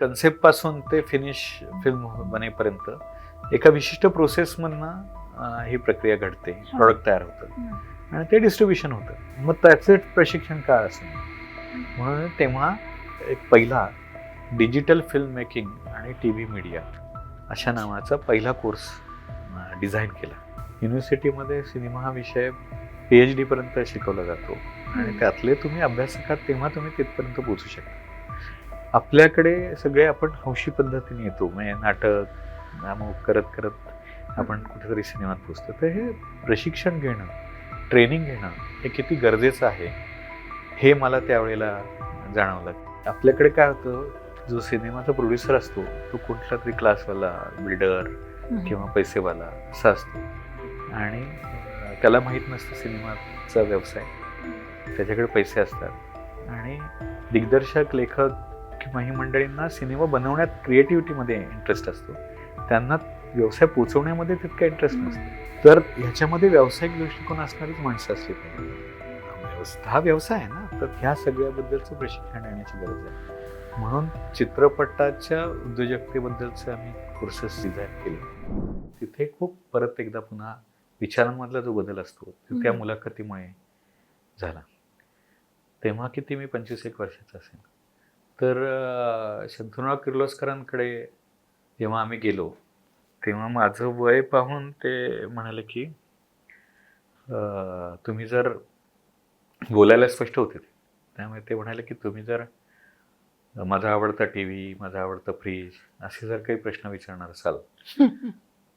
Concept पासून ते finish film बनेपर्यंत एका विशिष्ट प्रोसेसमधनं ही प्रक्रिया घडते, प्रॉडक्ट तयार होतं आणि ते डिस्ट्रीब्युशन होतं. मग त्याचं प्रशिक्षण काय असेल म्हणून तेव्हा एक पहिला डिजिटल फिल्म मेकिंग आणि TV मीडिया अशा नावाचा पहिला कोर्स डिझाईन केला. युनिव्हर्सिटीमध्ये सिनेमा हा विषय PhD पर्यंत शिकवला जातो आणि त्यातले तुम्ही अभ्यासकात तेव्हा तुम्ही तिथपर्यंत पोहोचू शकता. आपल्याकडे सगळे आपण हौशी पद्धतीने येतो, म्हणजे नाटक अमुक करत करत आपण कुठेतरी सिनेमात पोचतो. तर हे प्रशिक्षण घेणं, ट्रेनिंग घेणं हे किती गरजेचं आहे हे मला त्यावेळेला जाणवलं. आपल्याकडे काय होतं, जो सिनेमाचा प्रोड्युसर असतो तो कुठला तरी क्लासवाला, बिल्डर किंवा पैसेवाला असा असतो आणि त्याला माहीत नसतं सिनेमाचा व्यवसाय. त्याच्याकडे पैसे असतात आणि दिग्दर्शक, लेखक किंवा ही मंडळींना सिनेमा बनवण्यात क्रिएटिव्हिटीमध्ये इंटरेस्ट असतो, त्यांना व्यवसाय पोचवण्यामध्ये तितका इंटरेस्ट नसतो. तर ह्याच्यामध्ये व्यावसायिक दृष्टिकोन असणारीच माणसं असली पाहिजे. हा व्यवसाय आहे ना, तर ह्या सगळ्याबद्दलचं प्रशिक्षण देण्याची गरज आहे. म्हणून चित्रपटाच्या उद्योजकतेबद्दलचे आम्ही कोर्सेस डिझाईन केले. तिथे खूप परत एकदा पुन्हा विचारांमधला जो बदल असतो तो त्या मुलाखतीमुळे झाला. तेव्हा किती मी 25-1 वर्षाचा असेल. तर शंतनुराव किर्लोस्करांकडे जेव्हा आम्ही गेलो तेव्हा माझं वय पाहून ते म्हणाले की तुम्ही जर बोलायला स्पष्ट होते, त्यामुळे ते म्हणाले की तुम्ही जर माझा आवडता TV, माझा आवडता फ्रीज असे जर काही प्रश्न विचारणार असाल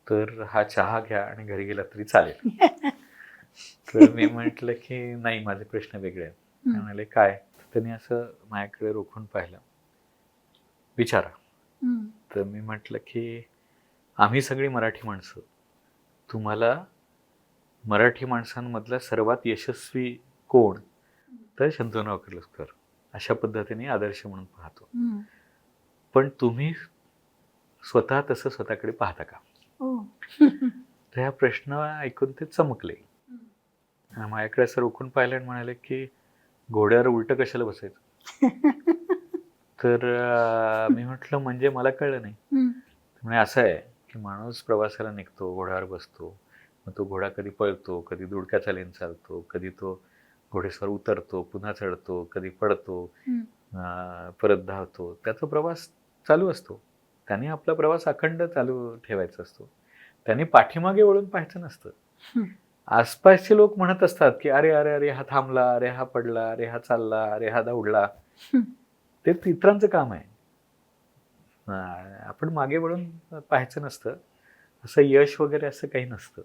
तर हा चहा घ्या आणि घरी गेला तरी चालेल. तर मी म्हटलं की नाही, माझे प्रश्न वेगळे आहेत. ते म्हणाले काय? त्यांनी असं माझ्याकडे रोखून पाहिलं, विचारा. तर मी म्हटलं की आम्ही सगळी मराठी माणसं, तुम्हाला मराठी माणसांमधला सर्वात यशस्वी कोण? तर शंतनुराव किर्लोस्कर अशा पद्धतीने आदर्श म्हणून पाहतो. पण तुम्ही स्वतः तसं स्वतःकडे पाहता का? तर हा प्रश्न ऐकून ते चमकले. माझ्याकडे असं रोखून पाहिलं आणि म्हणाले की घोड्यावर उलटं कशाला बसायचं? तर मी म्हटलं म्हणजे मला कळलं नाही. म्हणजे असं आहे की माणूस प्रवासाला निघतो, घोड्यावर बसतो, मग तो घोडा कधी पळतो, कधी दुडक्या चालीने चालतो, कधी तो घोडेस्वार उतरतो, पुन्हा चढतो, कधी पडतो, परत धावतो. त्याचा प्रवास चालू असतो. त्याने आपला प्रवास अखंड चालू ठेवायचा असतो. त्याने पाठीमागे वळून पाहायचं नसतं. आसपासचे लोक म्हणत असतात की अरे अरे अरे हा थांबला, अरे हा पडला, अरे हा चालला, अरे हा दौडला. ते इतरांचं काम आहे. आपण मागे वळून पाहायचं नसतं. असं यश वगैरे असं काही नसतं.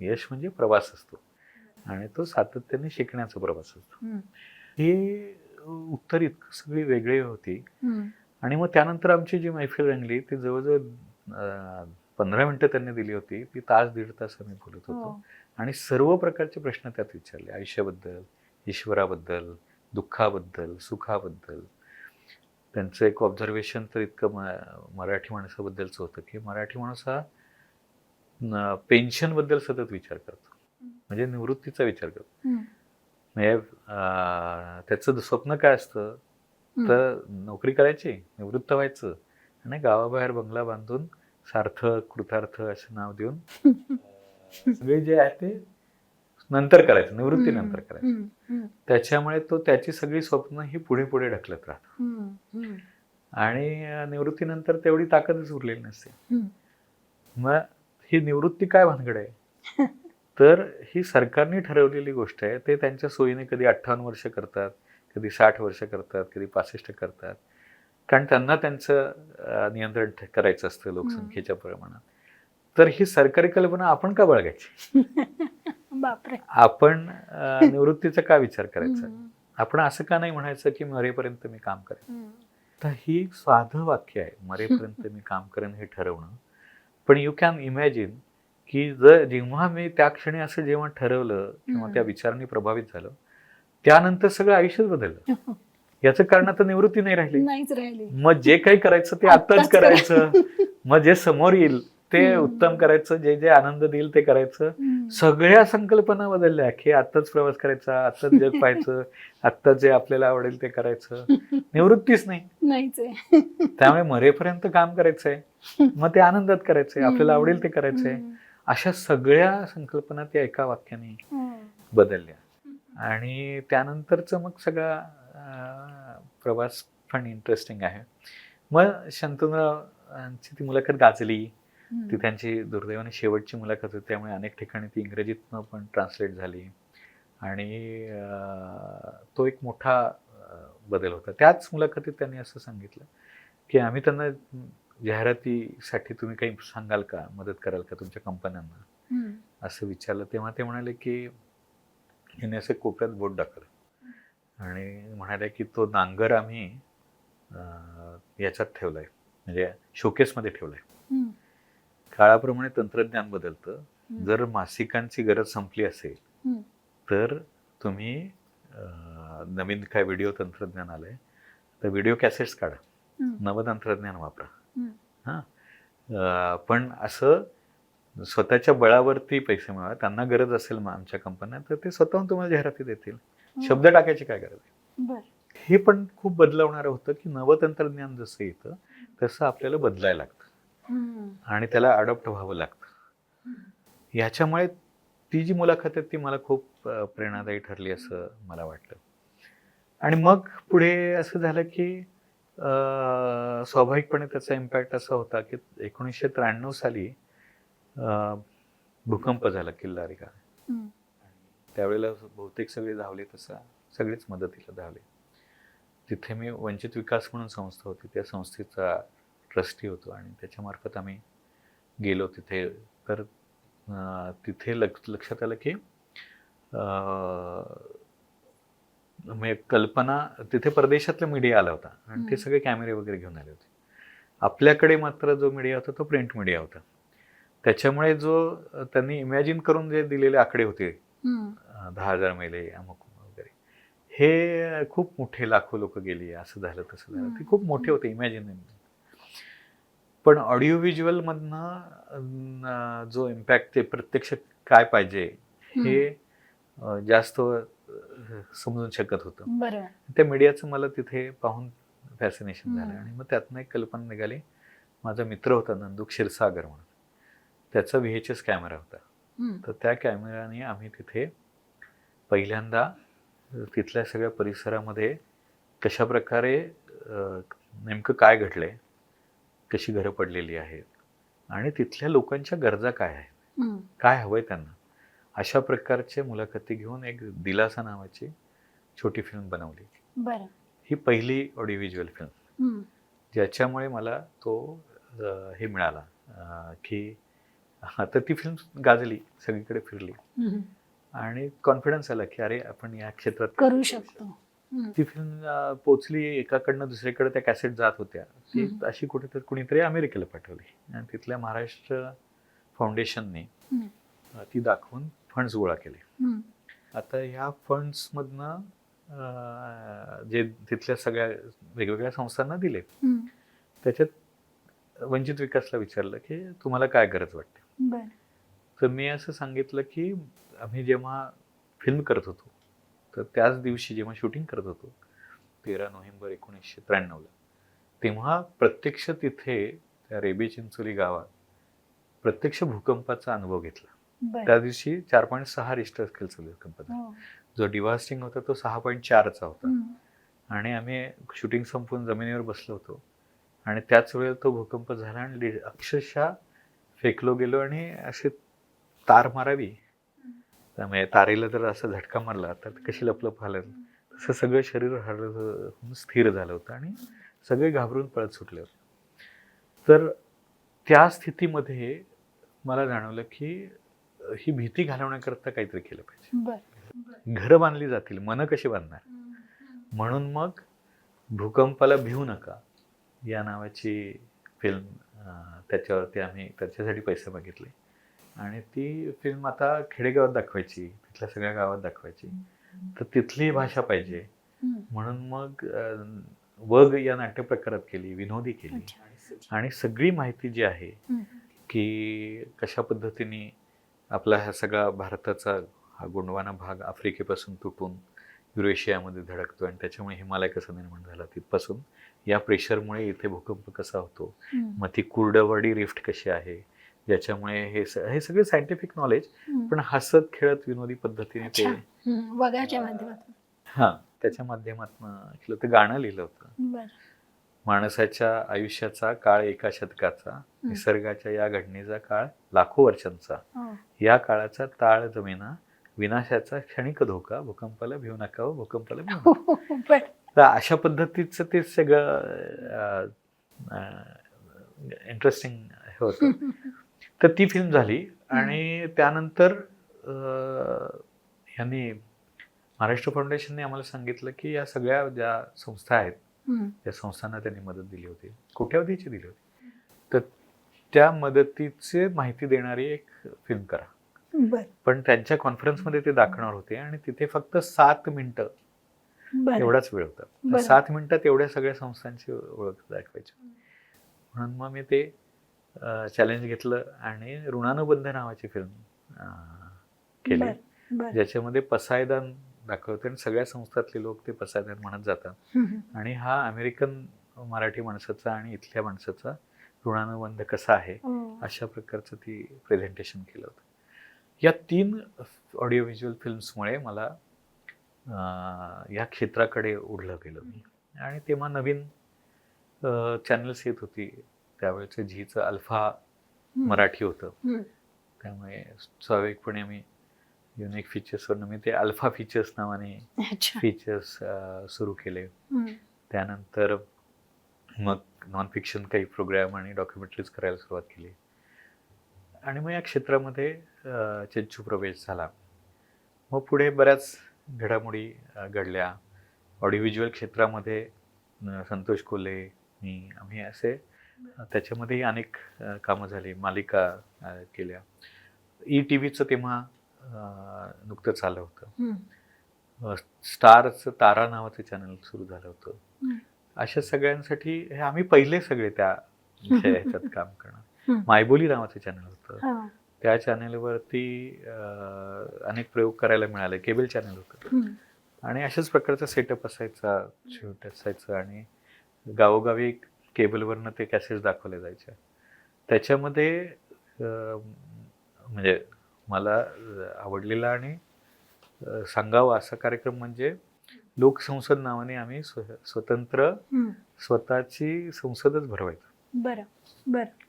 यश म्हणजे प्रवास असतो आणि तो सातत्याने शिकण्याचा प्रवास असतो. ही उत्तर इतकं सगळी वेगळी होती. आणि मग त्यानंतर आमची जी मैफिल रंगली ती जवळजवळ 15 मिनिटं त्यांनी दिली होती. ती तास दीड तास आम्ही बोलत होतो आणि सर्व प्रकारचे प्रश्न त्यात विचारले. आयुष्याबद्दल, ईश्वराबद्दल, दुःखाबद्दल, सुखाबद्दल. त्यांचं एक ऑब्झर्वेशन तर इतकं मराठी माणसाबद्दलचं होतं की मराठी माणूस हा पेन्शनबद्दल सतत विचार करतो, म्हणजे निवृत्तीचा विचार करतो. म्हणजे त्याचं स्वप्न काय असतं, तर नोकरी करायची, निवृत्त व्हायचं आणि गावाबाहेर बंगला बांधून सार्थक, कृतार्थ असं नाव देऊन सगळे जे आहे ते नंतर करायचं, निवृत्तीनंतर करायचं. त्याच्यामुळे तो त्याची सगळी स्वप्न ही पुढे पुढे ढकलत राहतो आणि निवृत्तीनंतर तेवढी ताकदच उरलेली नसते. मग ही निवृत्ती काय भानगड आहे? तर ही सरकारने ठरवलेली गोष्ट आहे. ते त्यांच्या सोयीने कधी 58 वर्ष करतात, कधी 60 वर्ष करतात, कधी 65 करतात, कारण त्यांना त्यांचं नियंत्रण करायचं असतं लोकसंख्येच्या प्रमाणात. तर ही सरकारी कल्पना आपण का बाळगायची? आपण निवृत्तीचा का विचार करायचा? आपण असं का नाही म्हणायचं की मरेपर्यंत मी काम करेन? तर ही साधं वाक्य आहे, मरेपर्यंत मी काम करेन हे ठरवणं. पण यू कॅन इमॅजिन की जेव्हा मी त्या क्षणी असं जेव्हा ठरवलं किंवा त्या विचारांनी प्रभावित झालं, त्यानंतर सगळं आयुष्यच बदललं. याचं कारण आता निवृत्ती नाही राहिली. मग जे काही करायचं ते आत्ताच करायचं. मग जे समोर येईल ते उत्तम करायचं, जे जे आनंद देईल ते करायचं सगळ्या संकल्पना बदलल्या की आत्ताच प्रवास करायचा, आत्ताच जग पाहायचं, आत्ता जे आपल्याला आवडेल ते करायचं, निवृत्तीच नाही. त्यामुळे मरेपर्यंत काम करायचंय, मग ते आनंदात करायचंय, आपल्याला आवडेल ते करायचंय. अशा सगळ्या संकल्पना त्या एका वाक्याने बदलल्या. आणि त्यानंतरचं मग सगळा प्रवास पण इंटरेस्टिंग आहे. मग शंतनुरावांची ती मुलाखत गाजली. ती त्यांची दुर्दैवाने शेवटची मुलाखत होती, त्यामुळे अनेक ठिकाणी ती इंग्रजीतनं पण ट्रान्सलेट झाली. आणि तो एक मोठा बदल होता. त्याच मुलाखतीत त्यांनी असं सांगितलं की आम्ही त्यांना जाहिरातीसाठी तुम्ही काही सांगाल का, मदत कराल का तुमच्या कंपन्यांना, असं विचारलं. तेव्हा ते म्हणाले की त्याने असं कोपऱ्यात बोट दाखवलं आणि म्हणाले की तो नांगर आम्ही याच्यात ठेवलाय, म्हणजे शोकेसमध्ये ठेवलाय. काळाप्रमाणे तंत्रज्ञान बदलतं. जर मासिकांची गरज संपली असेल तर तुम्ही नवीन काय व्हिडिओ तंत्रज्ञान आलंय तर व्हिडिओ कॅसेट्स काढा, नवतंत्रज्ञान वापरा. पण असं स्वतःच्या बळावरती पैसे मिळवा. त्यांना गरज असेल मग आमच्या कंपन्या तर ते स्वतःहून तुम्हाला जाहिराती देतील. शब्द टाकायची काय गरज आहे. हे पण खूप बदलवणारं होतं की नवतंत्रज्ञान जसं येतं तसं आपल्याला बदलायला लागतं आणि त्याला अडॉप्ट व्हावं लागतं. ह्याच्यामुळे ती जी मुलाखत आहे ती मला खूप प्रेरणादायी ठरली असं मला वाटलं. आणि मग पुढे असं झालं की स्वाभाविकपणे त्याचा इम्पॅक्ट असा होता की 1993 साली भूकंप झाला किल्लारी का. त्यावेळेला बहुतेक सगळे धावले, तसा सगळेच मदतीला धावले. तिथे मी वंचित विकास म्हणून संस्था होती, त्या संस्थेचा ट्रस्टी होतो आणि त्याच्यामार्फत आम्ही गेलो तिथे. तर तिथे लक्षात आलं की कल्पना, तिथे परदेशातला मीडिया आला होता आणि ते सगळे कॅमेरे वगैरे घेऊन आले होते. आपल्याकडे मात्र जो मीडिया होता तो प्रिंट मीडिया होता. त्याच्यामुळे जो त्यांनी इमॅजिन करून जे दिलेले आकडे होते 10,000 मेले अमुक वगैरे, हे खूप मोठे, लाखो लोक गेली, असं झालं तसं झालं, ते खूप मोठे होते इमॅजिन. पण ऑडिओ व्हिज्युअल मधनं जो इम्पॅक्ट, ते प्रत्यक्ष काय पाहिजे हे जास्त समजून शकत होतं. त्या मीडियाचं मला तिथे पाहून फॅसिनेशन झालं आणि मग त्यातनं एक कल्पना निघाली. माझा मित्र होता नंदू क्षीरसागर म्हणून, त्याचा VHS कॅमेरा होता. तर त्या कॅमेऱ्याने आम्ही तिथे पहिल्यांदा तिथल्या सगळ्या परिसरामध्ये कशा प्रकारे नेमकं काय घडलंय, कशी घरं पडलेली आहेत आणि तिथल्या लोकांच्या गरजा काय आहेत, काय हवंय त्यांना, अशा प्रकारच्या मुलाखती घेऊन एक दिलासा नावाची छोटी फिल्म बनवली. ही पहिली ऑडिओ व्हिज्युअल फिल्म, ज्याच्यामुळे मला तो हे मिळाला की आता ती फिल्म गाजली, सगळीकडे फिरली आणि कॉन्फिडन्स आला की अरे आपण या क्षेत्रात करू शकतो. ती फिल्म पोचली एकाकडनं दुसरीकडे, त्या कॅसेट जात होत्या. ती अशी कुठेतरी कुणीतरी अमेरिकेला पाठवली आणि तिथल्या महाराष्ट्र फाउंडेशनने ती दाखवून फंड्स गोळा केले. आता ह्या फंड्स मधनं जे तिथल्या सगळ्या वेगवेगळ्या संस्थांना दिले, त्याच्यात वंचित विकासला विचारलं की तुम्हाला काय गरज वाटते. तर मी असं सांगितलं की आम्ही जेव्हा फिल्म करत होतो तर त्याच दिवशी जेव्हा शूटिंग करत होतो 13 नोव्हेंबर 1993 तेव्हा प्रत्यक्ष तिथे त्या रेबे चिंचोली गावात प्रत्यक्ष भूकंपाचा अनुभव घेतला. त्या दिवशी 4.6 रिश्टर स्केलचा भूकंप झाला. जो डिव्हास्टिंग होता तो 6.4चा होता आणि आम्ही शूटिंग संपून जमिनीवर बसलो होतो आणि त्याच वेळेला तो भूकंप झाला आणि अक्षरशः फेकलो गेलो आणि असे तार मारावी, त्यामुळे तारेला जर असा झटका मारला तर कशी लपलप हालेल तसं सगळं शरीर हळूहळू स्थिर झालं होतं आणि सगळे घाबरून पळत सुटले होते. तर त्या स्थितीमध्ये मला जाणवलं की ही भीती घालवण्याकरता काहीतरी केलं पाहिजे. घरं बांधली जातील, मनं कशी बांधणार. म्हणून मग भूकंपाला भिवू नका या नावाची फिल्म, त्याच्यावरती आम्ही त्याच्यासाठी पैसे मागितले आणि ती फिल्म आता खेडेगावात दाखवायची, तिथल्या सगळ्या गावात दाखवायची, तर तिथली भाषा पाहिजे म्हणून मग वग या नाट्यप्रकारात केली, विनोदी केली आणि सगळी माहिती जी आहे की कशा पद्धतीने आपला हा सगळा भारताचा हा गोंडवाना भाग आफ्रिकेपासून तुटून युरेशियामध्ये धडकतो आणि त्याच्यामुळे हिमालय कसा निर्माण झाला, तिथपासून या प्रेशरमुळे इथे भूकंप कसा होतो, मग ती कुर्डवाडी रिफ्ट कशी आहे, ज्याच्यामुळे हे सगळे सायंटिफिक नॉलेज, पण हसत खेळत विनोदी पद्धतीने ते वगाच्या माध्यमातून त्याच्या माध्यमातून ते गाणं लिहिलं होतं. माणसाच्या आयुष्याचा काळ एका शतकाचा, निसर्गाच्या या घडणीचा काळ लाखो वर्षांचा, या काळाचा ताळ जमेना, विनाशाचा क्षणिक धोका, भूकंपाला भिवू नका, भूकंपाला भिवू नका. तर अशा पद्धतीचं ते सगळं इंटरेस्टिंग होतं. तर ती फिल्म झाली आणि त्यानंतर यांनी महाराष्ट्र फाउंडेशनने आम्हाला सांगितलं की या सगळ्या ज्या संस्था आहेत त्या संस्थांना त्यांनी मदत दिली होती, कोट्यावधीची दिली होती, तर त्या मदतीची माहिती देणारी एक फिल्म करा. पण त्यांच्या कॉन्फरन्समध्ये ते दाखवणार होते आणि तिथे फक्त 7 मिनिटं एवढाच वेळ होता. 7 मिनिटात एवढ्या सगळ्या संस्थांची ओळख दाखवायची. म्हणून मग मी ते चॅलेंज घेतलं आणि ऋणानुबंध नावाची फिल्म केली, ज्याच्यामध्ये पसायदान दाखवते आणि सगळ्या संस्थातले लोक ते पसायदान म्हणत जातात आणि हा अमेरिकन मराठी माणसाचा आणि इथल्या माणसाचा ऋणानुबंध कसा आहे अशा प्रकारचं ती प्रेझेंटेशन केलं होतं. या 3 ऑडिओ व्हिज्युअल फिल्म्समुळे मला या क्षेत्राकडे ओढलं गेलं मी. आणि तेव्हा नवीन चॅनल्स येत होती, त्यावेळेचं झीचं अल्फा मराठी होतं, त्यामुळे स्वाभाविकपणे आम्ही युनिक फीचर्सवरनं मी ते अल्फा फीचर्स नावाने फीचर्स सुरू केले. त्यानंतर मग नॉन फिक्शन काही प्रोग्राम आणि डॉक्युमेंटरीज करायला सुरुवात केली आणि मग या क्षेत्रामध्ये चेंचू प्रवेश झाला. मग पुढे बऱ्याच घडामोडी घडल्या. ऑडिओ व्हिज्युअल क्षेत्रामध्ये संतोष कोल्हे, मी, आम्ही असे त्याच्यामध्येही अनेक कामं झाली, मालिका केल्या. ETVचं तेव्हा नुकतंच आलं होतं, स्टारचं तारा नावाचं चॅनल सुरू झालं होतं. अशा सगळ्यांसाठी हे आम्ही पहिले सगळे त्या ह्याच्यात काम करणार. मायबोली नावाचं चॅनल होतं, त्या चॅनलवरती अनेक प्रयोग करायला मिळाले. केबल चॅनल होतं आणि अशाच प्रकारचा सेटअप असायचा, शूट असायचं आणि गावोगावी केबलवरनं ते कॅसेट्स दाखवले जायचे. त्याच्यामध्ये म्हणजे मला आवडलेला आणि सांगावा असा कार्यक्रम म्हणजे लोकसंसद नावाने आम्ही स्वतंत्र स्वतःची संसदच भरवायचो.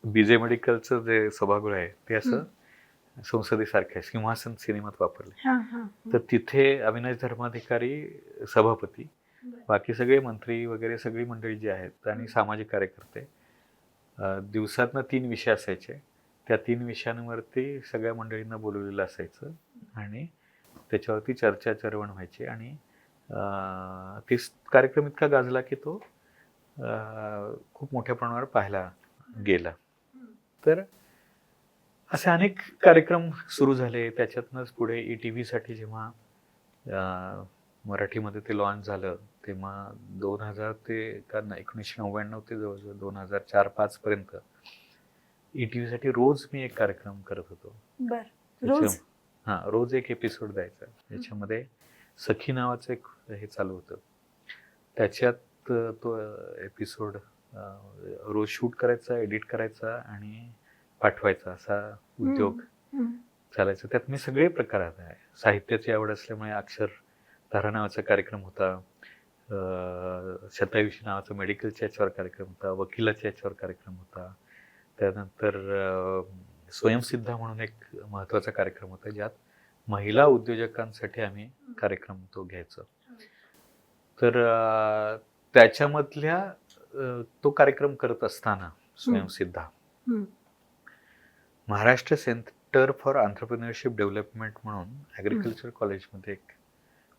BJ मेडिकलचं जे सभागृह आहे ते असं संसदेसारखं आहे, सिंहासन सिनेमात वापरले. तर तिथे अविनाश धर्माधिकारी सभापती, बाकी सगळे मंत्री वगैरे सगळी मंडळी जी आहेत आणि सामाजिक कार्यकर्ते, दिवसातनं 3 विषय असायचे. त्या 3 विषयांवरती सगळ्या मंडळींना बोलवलेलं असायचं आणि त्याच्यावरती चर्चा चर्वण व्हायची आणि ते कार्यक्रम इतका गाजला की तो खूप मोठ्या प्रमाणावर पाहायला गेला. तर असे अनेक कार्यक्रम सुरू झाले. त्याच्यातनंच पुढे ETVसाठी जेव्हा मराठीमध्ये ते लॉन्च झालं तेव्हा 2000 ते 1999 ते जवळजवळ 2004-05 पर्यंत ETVसाठी रोज मी एक कार्यक्रम करत होतो. रोज एक एपिसोड द्यायचा. त्याच्यामध्ये सखी नावाचं एक हे चालू होतं, त्याच्यात तो एपिसोड रोज शूट करायचा, एडिट करायचा आणि पाठवायचा असा उद्योग चालायचा. त्यात मी सगळे प्रकार आहे. साहित्याची आवड असल्यामुळे अक्षरधारा नावाचा कार्यक्रम होता, शतायुषी नावाचा मेडिकलच्या याच्यावर कार्यक्रम होता, वकिलाच्या याच्यावर कार्यक्रम होता. त्यानंतर स्वयंसिद्धा म्हणून एक महत्त्वाचा कार्यक्रम होता, ज्यात महिला उद्योजकांसाठी आम्ही कार्यक्रम तो घ्यायचो. तर त्याच्यामधल्या तो कार्यक्रम करत असताना Swayamsiddha Maharashtra centre for entrepreneurship development म्हणून ॲग्रिकल्चर कॉलेजमध्ये एक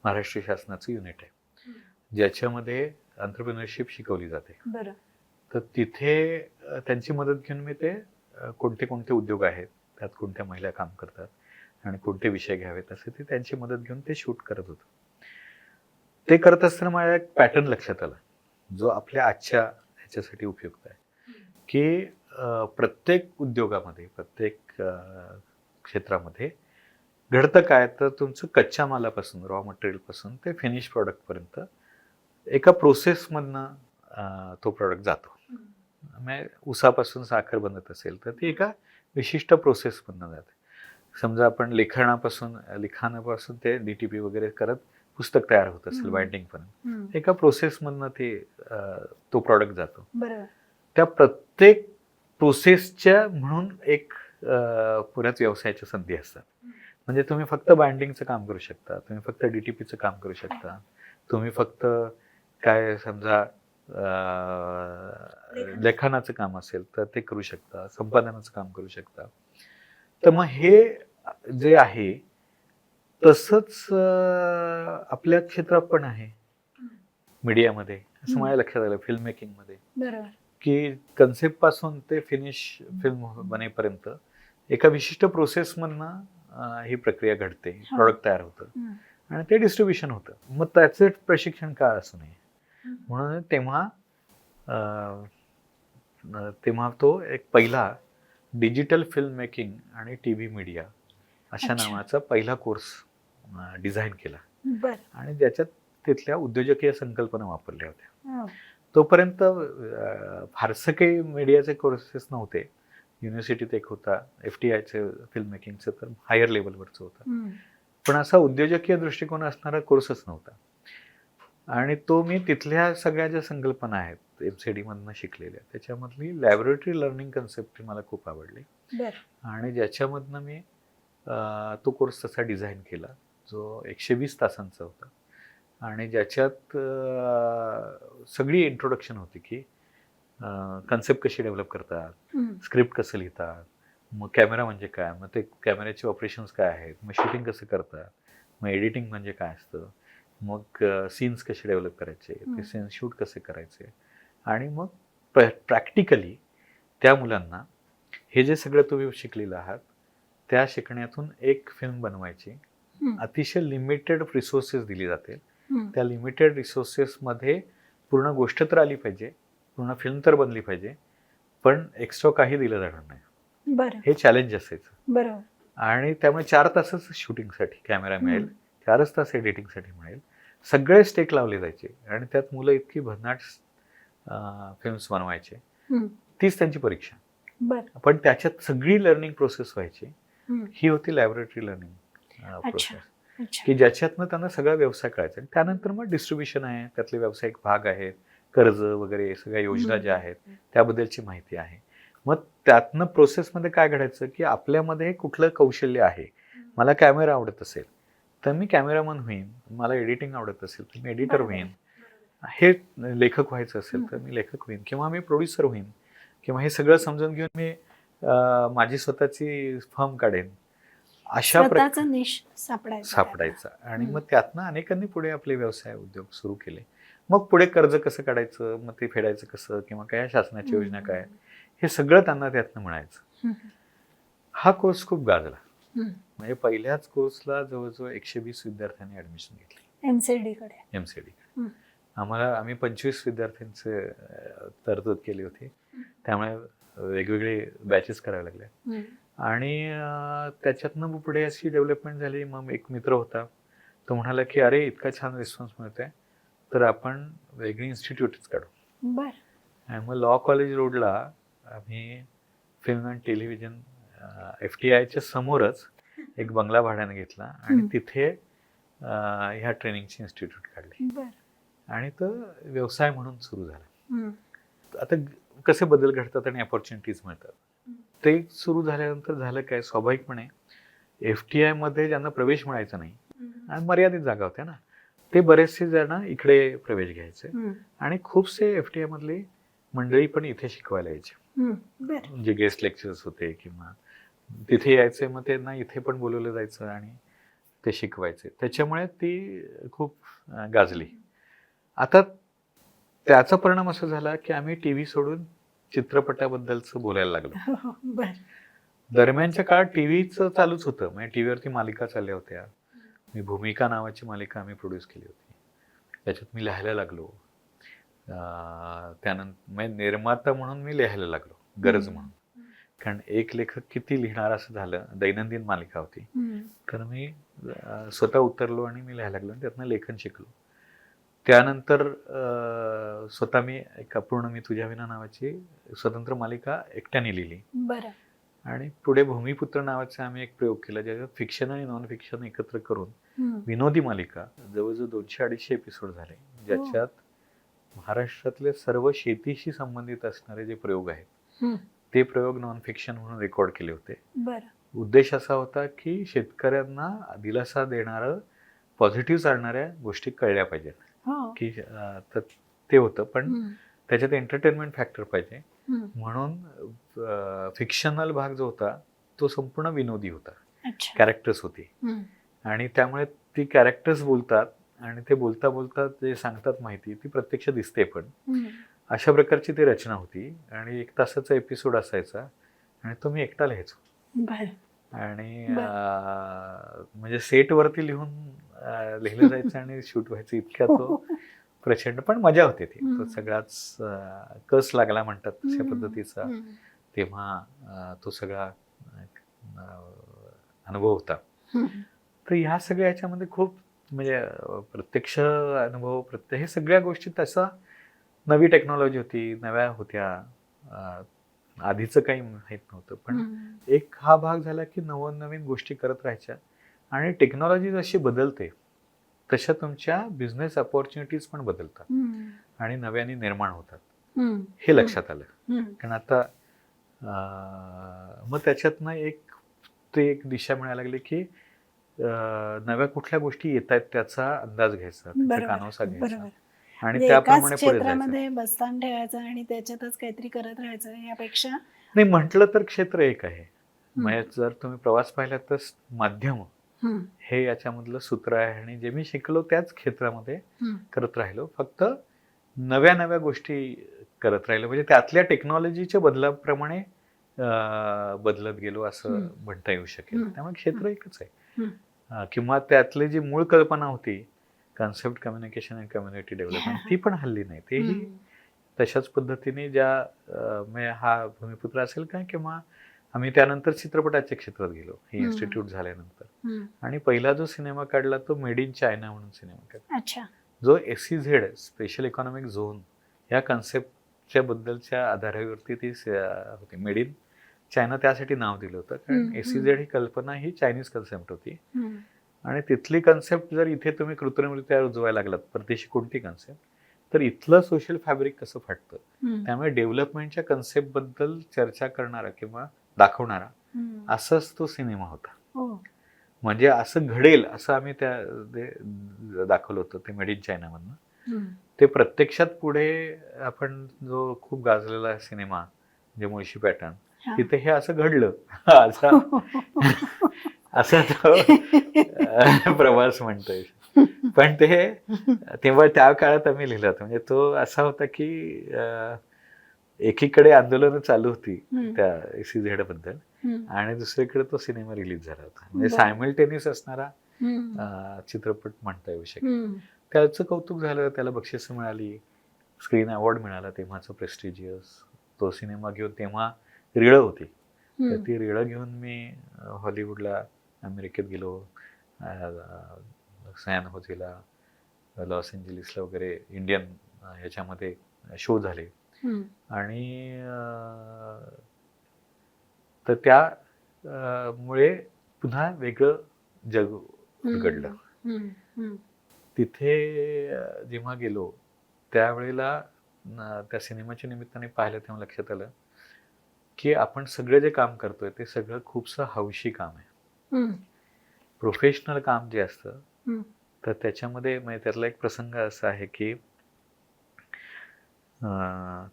महाराष्ट्र शासनाचं युनिट आहे, ज्याच्यामध्ये एंटरप्रेन्योरशिप शिकवली जाते. तर तिथे त्यांची मदत घेऊन मी ते कोणते कोणते उद्योग आहेत, त्यात कोणत्या महिला काम करतात आणि कोणते विषय घ्यावेत असे ते त्यांची मदत घेऊन ते शूट करत होतो. ते करत असताना माझ्या एक पॅटर्न लक्षात आला, जो आपल्या आजच्या ह्याच्यासाठी उपयुक्त आहे, की प्रत्येक उद्योगामध्ये, प्रत्येक क्षेत्रामध्ये घडतं काय, तर तुमचं कच्च्या मालापासून, रॉ मटेरियलपासून ते फिनिश प्रॉडक्टपर्यंत एका प्रोसेसमधनं तो प्रॉडक्ट जातो. म्हणजे ऊसापासून साखर बनत असेल तर ती एका विशिष्ट प्रोसेसमधनं जाते. समजा आपण लिखाणापासून ते DTP वगैरे करत पुस्तक तयार होत असेल बाइंडिंगपर्यंत, एका प्रोसेसमधनं ते तो प्रॉडक्ट जातो. त्या प्रत्येक प्रोसेसच्या म्हणून एक पुण्यात व्यवसायाच्या संधी असतात. म्हणजे तुम्ही फक्त बाइंडिंगचं काम करू शकता, तुम्ही फक्त DTPचं काम करू शकता, तुम्ही फक्त काय समजा लेखनाचं काम असेल तर ते करू शकता, संपादनाचं काम करू शकता. तर मग हे जे आहे तसंच आपल्या क्षेत्रात पण आहे मीडियामध्ये, असं माझ्या लक्षात आलं फिल्म मेकिंगमध्ये, की कन्सेप्ट पासून ते फिनिश फिल्म बनेपर्यंत एका विशिष्ट प्रोसेसमधनं ही प्रक्रिया घडते, प्रॉडक्ट तयार होतं आणि ते डिस्ट्रीब्युशन होतं. मग त्याचे प्रशिक्षण का असू नये, म्हणून तेव्हा तो एक पहिला डिजिटल फिल्म मेकिंग आणि TV मीडिया अशा नावाचा पहिला कोर्स डिझाईन केला आणि ज्याच्यात तिथल्या उद्योजकीय संकल्पना वापरल्या होत्या. तोपर्यंत फारसं काही मीडियाचे कोर्सेस नव्हते. युनिव्हर्सिटीत एक होता FTIचे फिल्म मेकिंगचं, तर हायर लेवलवरचं होतं, पण असा उद्योजकीय दृष्टिकोन असणारा कोर्सच नव्हता. आणि तो मी तिथल्या सगळ्या ज्या संकल्पना आहेत MCD मधनं शिकलेल्या, त्याच्यामधली लॅबोरेटरी लर्निंग कन्सेप्ट मला खूप आवडली आणि ज्याच्यामधनं मी तो कोर्स तसा डिझाईन केला, जो 120 तासांचा होता आणि ज्याच्यात सगळी इंट्रोडक्शन होती की कन्सेप्ट कशी डेव्हलप करतात, स्क्रिप्ट कसं लिहितात, मग कॅमेरा म्हणजे काय, मग ते कॅमेऱ्याचे ऑपरेशन्स काय आहेत, मग शूटिंग कसं करतात, मग एडिटिंग म्हणजे काय असतं, मग सीन्स कसे डेव्हलप करायचे, ते सीन्स शूट कसे करायचे, आणि मग प्रॅक्टिकली त्या मुलांना हे जे सगळं तुम्ही शिकलेलं आहात त्या शिकण्यातून एक फिल्म बनवायची. अतिशय लिमिटेड रिसोर्सेस दिली जाते, त्या लिमिटेड रिसोर्सेसमध्ये पूर्ण गोष्ट तर आली पाहिजे, पूर्ण फिल्म तर बनली पाहिजे, पण एक्स्ट्रा काही दिलं जाणार नाही. हे चॅलेंज असायचं. आणि त्यामुळे 4 तासच शूटिंगसाठी कॅमेरा मिळेल, 4च तास एडिटिंगसाठी मिळेल, सगळे स्टेक लावले जायचे आणि त्यात मुलं इतकी भन्नाट फिल्म्स बनवायचे, तीच त्यांची परीक्षा. पण त्याच्यात सगळी लर्निंग प्रोसेस व्हायची. ही होती लॅबोरेटरी लर्निंग प्रोसेस, की ज्याच्यातनं त्यांना सगळा व्यवसाय कळायचा. त्यानंतर मग डिस्ट्रीब्युशन आहे, त्यातले व्यावसायिक भाग आहेत, कर्ज वगैरे सगळ्या योजना ज्या आहेत त्याबद्दलची माहिती आहे. मग त्यातनं प्रोसेसमध्ये काय घडायचं, की आपल्यामध्ये कुठलं कौशल्य आहे. मला कॅमेरा आवडत असेल तर मी कॅमेरामन होईन, मला एडिटिंग आवडत असेल तर मी एडिटर होईन, हे लेखक व्हायचं असेल तर मी लेखक होईन, किंवा मी प्रोड्युसर होईन, किंवा हे सगळं समजून घेऊन मी माझी स्वतःची फर्म काढेन, अशा सापडायचा. आणि मग त्यातनं अनेकांनी पुढे आपले व्यवसाय उद्योग सुरू केले. मग पुढे कर्ज कसं काढायचं, मग ते फेडायचं कसं, किंवा काय शासनाची योजना काय, हे सगळं त्यांना त्यातनं मिळायचं. हा कोर्स खूप गाजला. म्हणजे पहिल्याच कोर्सला जवळजवळ 120 विद्यार्थ्यांनी ऍडमिशन घेतली MCD. आम्ही 25 विद्यार्थ्यांचे तरतूद केली होती, त्यामुळे वेगवेगळे बॅचेस कराव्या लागल्या. आणि त्याच्यातनं पुढे अशी डेव्हलपमेंट झाली. मग एक मित्र होता, तो म्हणाला की अरे इतका छान रिस्पॉन्स मिळतोय तर आपण वेगळी इन्स्टिट्यूटच काढू. आणि मग लॉ कॉलेज रोडला आम्ही फिल्म अँड टेलिव्हिजन FTIच्या समोरच एक बंगला भाड्याने घेतला आणि तिथे ह्या ट्रेनिंगची इन्स्टिट्यूट काढली आणि तो व्यवसाय म्हणून सुरू झाला. आता कसे बदल घडतात आणि अपॉर्च्युनिटीज मिळतात. ते सुरू झाल्यानंतर झालं काय, स्वाभाविकपणे FTI मध्ये ज्यांना प्रवेश मिळायचा नाही आणि मर्यादित जागा होत्या ना, ते बरेचसे जण इकडे प्रवेश घ्यायचे आणि खूपसे FTI मधली मंडळी पण इथे शिकवायला यायचे, जे गेस्ट लेक्चर्स होते किंवा तिथे यायचे. मग त्यांना इथे पण बोलवलं जायचं आणि ते शिकवायचे. त्याच्यामुळे ती खूप गाजली. आता त्याचा परिणाम असा झाला की आम्ही TV सोडून चित्रपटाबद्दलचं बोलायला लागलो. दरम्यानच्या काळात टीव्हीचं चालूच होतं, म्हणजे टीव्हीवरती मालिका चालल्या होत्या. मी भूमिका नावाची मालिका आम्ही प्रोड्यूस केली होती, त्याच्यात मी लिहायला लागलो. त्यानंतर निर्माता म्हणून मी लिहायला लागलो, गरज म्हणून. कारण एक लेखक किती लिहिणार असं झालं. दैनंदिन मालिका होती. तर मी स्वतः उतरलो आणि मी लिहायला लागलो आणि त्यातनं लेखन शिकलो. त्यानंतर स्वतः मी एक अपूर्ण मी तुझ्या विना नावाची स्वतंत्र मालिका एकट्याने लिहिली. बरं. आणि पुढे भूमिपुत्र नावाचा आम्ही एक प्रयोग केला, ज्याच्यात फिक्शन आणि नॉन फिक्शन एकत्र करून विनोदी मालिका जवळजवळ 200-250 एपिसोड झाले, ज्याच्यात महाराष्ट्रातले सर्व शेतीशी संबंधित असणारे जे प्रयोग आहेत ते प्रयोग नॉन फिक्शन म्हणून रेकॉर्ड केले होते. उद्देश असा होता की शेतकऱ्यांना दिलासा देणारं पॉझिटिव्ह चालणाऱ्या गोष्टी कळल्या पाहिजेत की तर ते होतं, पण त्याच्यात एंटरटेनमेंट फॅक्टर पाहिजे म्हणून फिक्शनल भाग जो होता तो संपूर्ण विनोदी होता. कॅरेक्टर्स होती आणि त्यामुळे ती कॅरेक्टर्स बोलतात आणि ते बोलता बोलता जे सांगतात माहिती ती प्रत्यक्ष दिसते. पण अशा प्रकारची ती रचना होती आणि 1 तासाचा एपिसोड असायचा आणि तो मी एकटा लिहायचो. आणि म्हणजे सेटवरती लिहिलं जायचं आणि शूट व्हायचं, इतक्या तो प्रचंड, पण मजा होती ती. तो सगळाच कस लागला म्हणतात तशा पद्धतीचा तेव्हा तो सगळा अनुभव होता. तर ह्या सगळ्या ह्याच्यामध्ये खूप म्हणजे प्रत्यक्ष अनुभव, हे सगळ्या गोष्टी तसा नवी टेक्नॉलॉजी होती, नव्या होत्या, आधीचं काही माहीत नव्हतं. पण एक हा भाग झाला की नवीन गोष्टी करत राहायच्या आणि टेक्नॉलॉजी जशी बदलते तशा तुमच्या बिझनेस अपॉर्च्युनिटीज पण बदलतात आणि नव्याने निर्माण होतात, हे लक्षात आलं. कारण आता मग त्याच्यातनं एक दिशा मिळायला लागली की नव्या कुठल्या गोष्टी येत आहेत त्याचा अंदाज घ्यायचा, त्याचा कानोसा घ्यायचा आणि त्याप्रमाणे पुढे जायचं. बस्तान ठेवायचं आणि त्याच्यातच काहीतरी करत राहायचं यापेक्षा नाही, म्हटलं तर क्षेत्र एक आहे. म्हणजे जर तुम्ही प्रवास पाहिला तर माध्यम हे याच्यामधलं सूत्र आहे आणि जे मी शिकलो त्याच क्षेत्रामध्ये करत राहिलो, फक्त नव्या गोष्टी करत राहिलो, म्हणजे त्यातल्या टेक्नॉलॉजीच्या बदलाप्रमाणे बदलत गेलो असं म्हणता येऊ शकेल. त्यामुळे क्षेत्र एकच आहे. किंवा त्यातली जी मूळ कल्पना होती, concept communication and community development, ती पण हल्ली नाही. तेही तशाच पद्धतीने ज्या हा भूमिपुत्र असेल काय किंवा आम्ही त्यानंतर चित्रपटाच्या क्षेत्रात गेलो, हे इन्स्टिट्यूट झाल्यानंतर. आणि पहिला जो सिनेमा काढला तो मेड इन चायना म्हणून सिनेमा काढला, जो SEZ स्पेशल इकॉनॉमिक झोन या कन्सेप्टच्या बद्दलच्या आधारावरती ती होती. मेड इन चायना त्यासाठी नाव दिलं होतं कारण SEZ ही कल्पना ही चायनीज कन्सेप्ट होती आणि तिथली कन्सेप्ट जर इथे तुम्ही कृत्रिमरित्या रुजवायला लागलात परदेशी कोणती कन्सेप्ट, तर इथलं सोशल फॅब्रिक कसं फाटतं. त्यामुळे डेव्हलपमेंटच्या कन्सेप्ट बद्दल चर्चा करणारा किंवा दाखवणारा असाच तो सिनेमा होता. म्हणजे असं घडेल असं आम्ही त्या दाखवलं होतं ते मेड इन चायना मधनं. ते प्रत्यक्षात पुढे आपण जो खूप गाजलेला सिनेमा म्हणजे मुळशी पॅटर्न, तिथे हे असं घडलं असा तो प्रवास म्हणतोय. पण तेव्हा त्या काळात आम्ही लिहिलं होतं. म्हणजे तो असा होता की एकीकडे आंदोलनं चालू होती त्या SEZ बद्दल आणि दुसरीकडे तो सिनेमा रिलीज झाला होता. म्हणजे सायमल्टेनियस असणारा चित्रपट म्हणता येऊ शकेल. त्याचं कौतुक झालं, त्याला बक्षिसं मिळाली, स्क्रीन अवॉर्ड मिळाला तेव्हाचं प्रेस्टिजियस. तो सिनेमा घेऊन तेव्हा रिळं होती, तर ती रिळं घेऊन मी हॉलिवूडला, अमेरिकेत गेलो, सॅन होजेला, लॉस एंजलिसला वगैरे इंडियन ह्याच्यामध्ये शो झाले आणि तर त्यामुळे पुन्हा वेगळं जग उघडलं. तिथे जेव्हा गेलो त्यावेळेला त्या सिनेमाच्या निमित्ताने पाहिलं तेव्हा लक्षात आलं की आपण सगळं जे काम करतोय ते सगळं खूपसं हौशी काम आहे. प्रोफेशनल काम जे असतं तर त्याच्यामध्ये म्हणजे त्यातला एक प्रसंग असा आहे की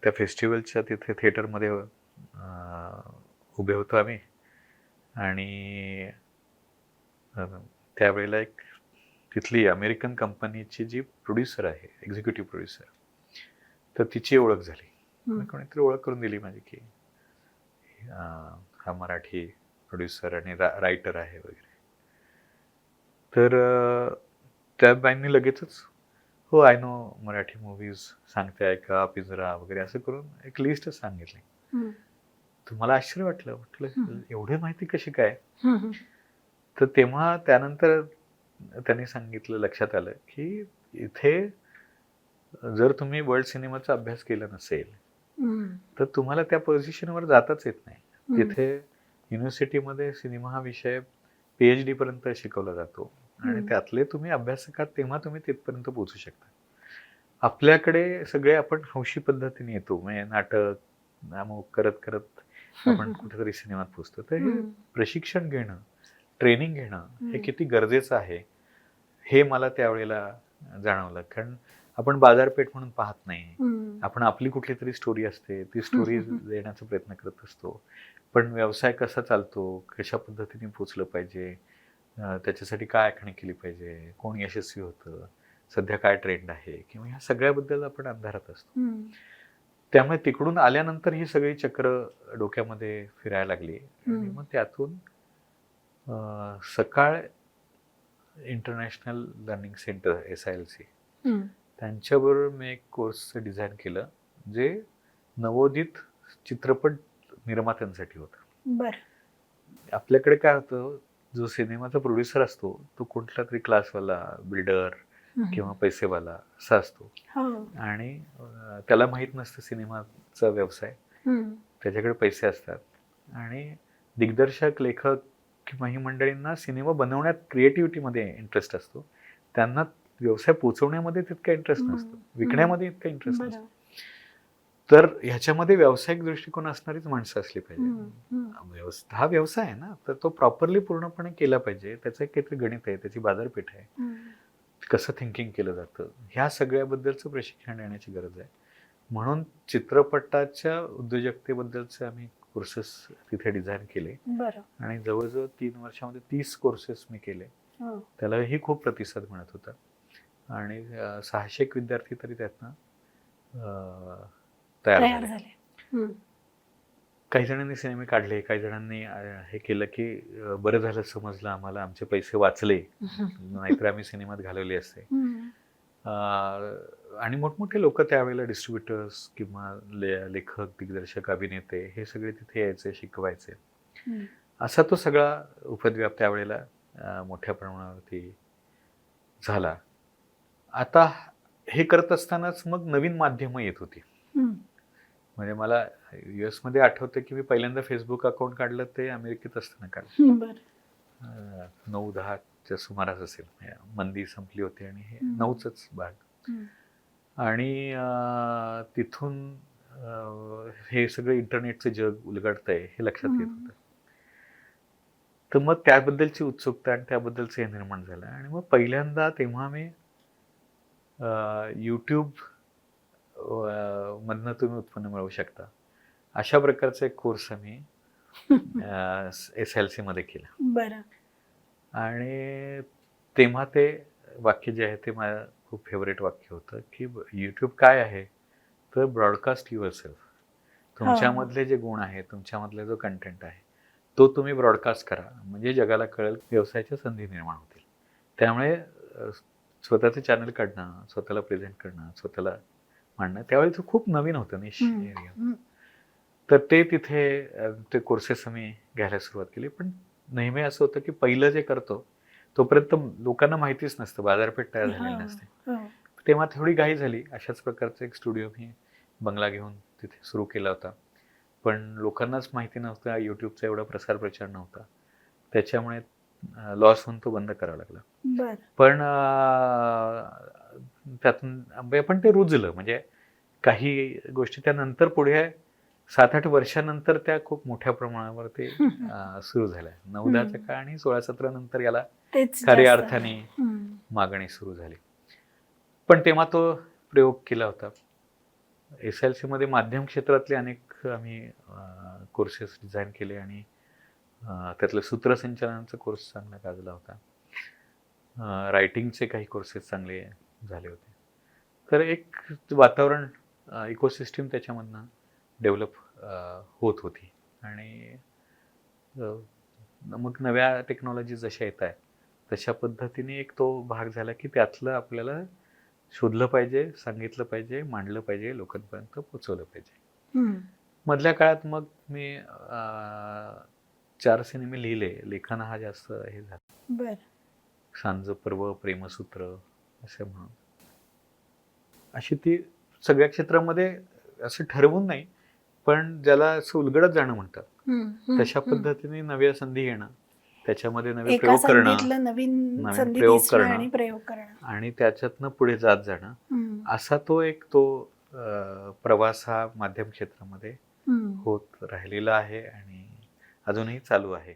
त्या फेस्टिवलच्या तिथे थिएटरमध्ये उभे होतो आम्ही आणि त्यावेळेला एक तिथली अमेरिकन कंपनीची जी प्रोड्युसर आहे, एक्झिक्युटिव्ह प्रोड्युसर, तर तिची ओळख झाली. कोणीतरी ओळख करून दिली माझी की हा मराठी प्रोड्युसर आणि रायटर आहे वगैरे. तर त्या बाईंनी लगेचच हो आय नो मराठी मूवीज सांगते ऐका, पिंजरा वगैरे असं करून एक लिस्टच सांगितली. तर मला आश्चर्य वाटलं, म्हटलं हम्म. एवढी माहिती कशी काय. हम्म. तर तेव्हा त्यानंतर त्यांनी सांगितलं, लक्षात आलं की इथे जर तुम्ही वर्ल्ड सिनेमाचा अभ्यास केला नसेल हम्म. तर तुम्हाला त्या पोझिशनवर जाताच येत नाही. हम्म. तिथे युनिव्हर्सिटीमध्ये सिनेमा हा विषय PhD पर्यंत शिकवला जातो आणि हम्म. त्यातले तुम्ही अभ्यासक आहात तेव्हा तुम्ही तिथपर्यंत पोहोचू शकता. आपल्याकडे सगळे आपण हौशी पद्धतीने येतो, म्हणजे नाटक अमुक करत करत आपण कुठेतरी सिनेमात पोहोचतो. तर हे हम्म. प्रशिक्षण घेणं, ट्रेनिंग घेणं हे हम्म. किती गरजेचं आहे हे मला त्यावेळेला जाणवलं. कारण आपण बाजारपेठ म्हणून पाहत नाही. हम्म. आपण आपली कुठली तरी स्टोरी असते, ती स्टोरी देण्याचा प्रयत्न करत असतो. पण व्यवसाय कसा चालतो, कशा पद्धतीने पोचलं पाहिजे, त्याच्यासाठी काय आखणी केली पाहिजे, कोण यशस्वी होतं, सध्या काय ट्रेंड आहे, किंवा ह्या सगळ्याबद्दल आपण अंधारात असतो. हम्म. त्यामुळे तिकडून आल्यानंतर ही सगळी चक्र डोक्यामध्ये फिरायला लागली आणि मग त्यातून सकाळ इंटरनॅशनल लर्निंग सेंटर SILC हम्म. त्यांच्याबरोबर मी एक कोर्स डिझाईन केलं जे नवोदित चित्रपट निर्मात्यांसाठी होतं. बर. आपल्याकडे काय होतं, जो सिनेमाचा प्रोड्युसर असतो तो कुठला तरी क्लासवाला, बिल्डर किंवा पैसेवाला असा असतो हो. आणि त्याला माहीत नसतं सिनेमाचा व्यवसाय. हम्म. त्याच्याकडे पैसे असतात आणि दिग्दर्शक, लेखक किंवा ही मंडळींना सिनेमा बनवण्यात क्रिएटिव्हिटीमध्ये इंटरेस्ट असतो. त्यांना व्यवसाय पोचवण्यामध्ये तितका इंटरेस्ट नसतो, विकण्यामध्ये इतका इंटरेस्ट बरं. नसतो. तर ह्याच्यामध्ये व्यावसायिक दृष्टिकोन असणारीच माणसं असली पाहिजे. हा व्यवसाय आहे ना, तर तो प्रॉपरली पूर्णपणे केला पाहिजे. त्याचं एक काहीतरी गणित आहे, त्याची बाजारपेठ आहे, कसं थिंकिंग केलं जातं, ह्या सगळ्याबद्दलचं प्रशिक्षण देण्याची गरज आहे. म्हणून चित्रपटाच्या उद्योजकतेबद्दलचे आम्ही कोर्सेस तिथे डिझाईन केले बरं. आणि जवळजवळ 3 वर्षामध्ये 30 कोर्सेस मी केले. हो. त्यालाही खूप प्रतिसाद मिळत होता आणि 600 विद्यार्थी तरी त्यातनं तयार तयार झाले. झाले. हम्म. काही जणांनी सिनेमे काढले, काही जणांनी हे केलं की बरं झालं समजलं आम्हाला, आमचे पैसे वाचले, नाहीतर आम्ही सिनेमात घालवले असते. हम्म. आणि मोठमोठे लोक त्यावेळेला डिस्ट्रीब्युटर्स किंवा लेखक, दिग्दर्शक, अभिनेते हे सगळे तिथे यायचे, शिकवायचे. हम्म. असा तो सगळा उपद्व्याप त्यावेळेला मोठ्या प्रमाणावरती झाला. आता हे करत असतानाच मग नवीन माध्यमं येत होती. हम्म. म्हणजे मला US मध्ये आठवतं की मी पहिल्यांदा फेसबुक अकाउंट काढलं ते अमेरिकेत असताना काढलं. बरं. 9-10च्या सुमारास असेल, म्हणजे मंदी संपली होती आणि हे हम्म. 9चाच भाग. आणि तिथून हे सगळं इंटरनेटचं जग उलगडतंय हे लक्षात येत होतं. तर मग त्याबद्दलची उत्सुकता आणि त्याबद्दलचं हे निर्माण झालं आणि मग पहिल्यांदा तेव्हा मी यूट्यूब मधनं तुम्ही उत्पन्न मिळवू शकता अशा प्रकारचा एक कोर्स आम्ही SILC मध्ये केला. बरं. आणि तेव्हा ते वाक्य जे आहे ते माझं खूप फेवरेट वाक्य होतं की यूट्यूब काय आहे तर ब्रॉडकास्ट युअरसेल्फ. तुमच्यामधले जे गुण आहेत, तुमच्यामधले जो कंटेंट आहे तो तुम्ही ब्रॉडकास्ट करा, म्हणजे जगाला कळेल, व्यवसायाच्या संधी निर्माण होतील. त्यामुळे स्वतःचं चॅनल काढणं, स्वतःला प्रेझेंट करणं, स्वतःला मांडणं त्यावेळी तो खूप नवीन होतं, निश एरिया. तर ते तिथे ते कोर्सेस आम्ही घ्यायला सुरुवात केली. पण नेहमी असं होतं की पहिलं जे करतो तोपर्यंत लोकांना माहितीच नसतं, बाजारपेठ तयार झालेली नसते. तेव्हा थोडी घाई झाली. अशाच प्रकारचा एक स्टुडिओ मी बंगला घेऊन तिथे सुरू केला होता. पण लोकांनाच माहिती नव्हतं, यूट्यूबचा एवढा प्रसार प्रचार नव्हता, त्याच्यामुळे लॉस होऊन तो बंद करावा लागला. पण त्यातून पण ते रुजलं. म्हणजे काही गोष्टी त्यानंतर पुढे 7-8 वर्षानंतर त्या खूप मोठ्या प्रमाणावर ते सुरू झाल्या. 9-10च्या काळ आणि 16-17 नंतर याला खऱ्या अर्थाने मागणी सुरू झाली. पण तेव्हा तो प्रयोग केला होता. SILC मध्ये माध्यम क्षेत्रातले अनेक आम्ही कोर्सेस डिझाईन केले आणि त्यातलं सूत्रसंचालनाचा कोर्स चांगला गाजला होता. रायटिंगचे काही कोर्सेस चांगले झाले होते. तर एक वातावरण, इकोसिस्टीम त्याच्यामधनं डेव्हलप होत होती आणि मग नव्या टेक्नॉलॉजी जशा येत आहेत तशा पद्धतीने एक तो भाग झाला की त्यातलं आपल्याला शोधलं पाहिजे, सांगितलं पाहिजे, मांडलं पाहिजे, लोकांपर्यंत पोचवलं पाहिजे. मधल्या काळात मग मी 4 सिनेमे लिहिले. लेखन हा जास्त हे झाला. बर. सांज पर्व, प्रेमसूत्र असे म्हणून. अशी ती सगळ्या क्षेत्रामध्ये असं ठरवून नाही, पण ज्याला असं उलगडत जाणं म्हणतात, तशा पद्धतीने नव्या संधी येणं, त्याच्यामध्ये नवे एका प्रयोग करणं, संधीतलं नवीन संधी प्रयोग दिसणं करणं आणि प्रयोग करणं आणि त्याच्यातनं पुढे जात जाणं, असा तो प्रवास हा माध्यम क्षेत्रामध्ये होत राहिलेला आहे आणि अजूनही चालू आहे.